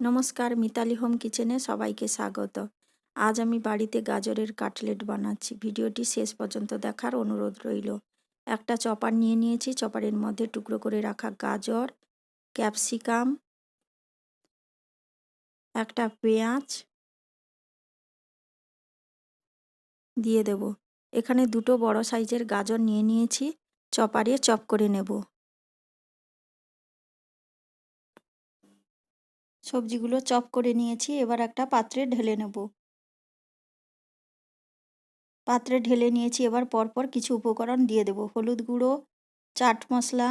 নমস্কার, মিতালি হোম কিচেনে সবাইকে স্বাগত। আজ আমি বাড়িতে গাজরের কাটলেট বানাচ্ছি। ভিডিওটি শেষ পর্যন্ত দেখার অনুরোধ রইল। একটা চপার নিয়ে নিয়েছি। চপারের মধ্যে টুকরো করে রাখা গাজর, ক্যাপসিকাম, একটা পেঁয়াজ দিয়ে দেব। এখানে দুটো বড় সাইজের গাজর নিয়ে নিয়েছি, চপারে চপ করে নেব। সবজিগুলো চপ করে নিয়েছি, এবার একটা পাত্রে ঢেলে নেব। পাত্রে ঢেলে নিয়েছি, এবার পরপর কিছু উপকরণ দিয়ে দেব। হলুদ গুঁড়ো, চাট মশলা,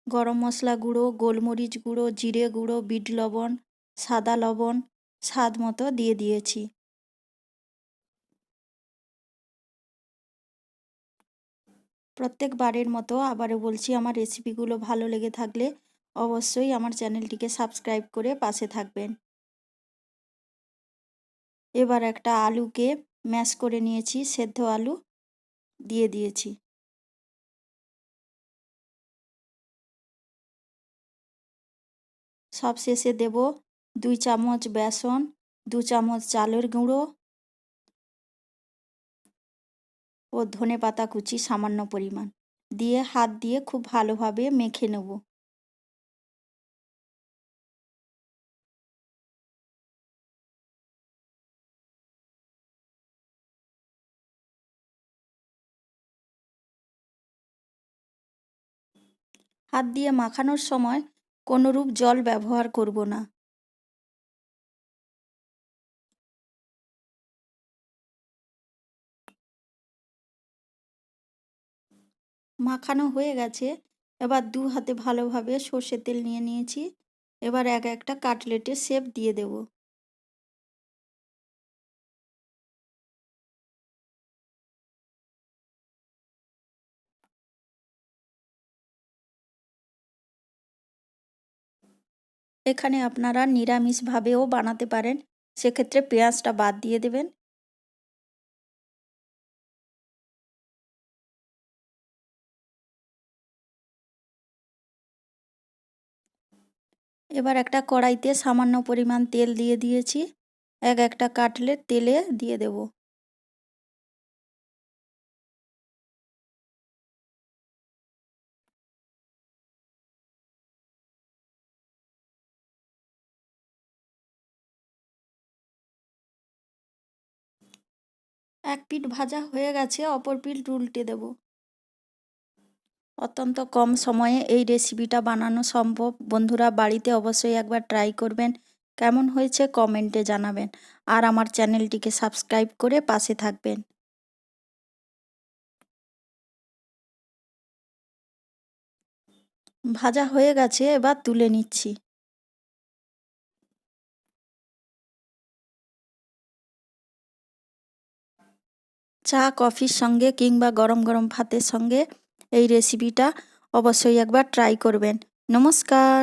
গরম মশলা গুঁড়ো, গোলমরিচ গুঁড়ো, জিরে গুঁড়ো, বিট লবণ, সাদা লবণ স্বাদ মতো দিয়ে দিয়েছি। প্রত্যেকবারের মতো আবারও বলছি, আমার রেসিপিগুলো ভালো লেগে থাকলে অবশ্যই আমার চ্যানেলটিকে সাবস্ক্রাইব করে পাশে থাকবেন। এবার একটা আলুকে ম্যাশ করে নিয়েছি, সেদ্ধ আলু দিয়ে দিয়েছি। সব শেষে দেব 2 চামচ বেসন, 2 চামচ চালের গুঁড়ো ও ধনেপাতা কুচি সামান্য পরিমাণ দিয়ে হাত দিয়ে খুব ভালোভাবে মেখে নেব। হাত দিয়ে মাখানোর সময় কোনোরূপ জল ব্যবহার করব না। মাখানো হয়ে গেছে, এবার 2 হাতে ভালোভাবে সর্ষের তেল নিয়ে নিয়েছি। এবার এক একটা কাটলেটের শেপ দিয়ে দেব। এখানে আপনারা নিরামিষভাবেও বানাতে পারেন, সেক্ষেত্রে পেঁয়াজটা বাদ দিয়ে দেবেন। এবার একটা কড়াইতে সামান্য পরিমাণ তেল দিয়ে দিয়েছি, এক একটা কাটলেট তেলে দিয়ে দেব। এক পিঠ ভাজা হয়ে গেছে, অপর পিঠ উল্টে দেব। অত্যন্ত কম সময়ে এই রেসিপিটা বানানো সম্ভব। বন্ধুরা বাড়িতে অবশ্যই একবার ট্রাই করবেন। কেমন হয়েছে কমেন্টে জানাবেন। আর আমার চ্যানেলটিকে সাবস্ক্রাইব করে পাশে থাকবেন। ভাজা হয়ে গেছে, এবার তুলে নিচ্ছি। চা কফির সঙ্গে কিংবা গরম গরম ভাতের সঙ্গে এই রেসিপিটা অবশ্যই একবার ট্রাই করবেন। নমস্কার।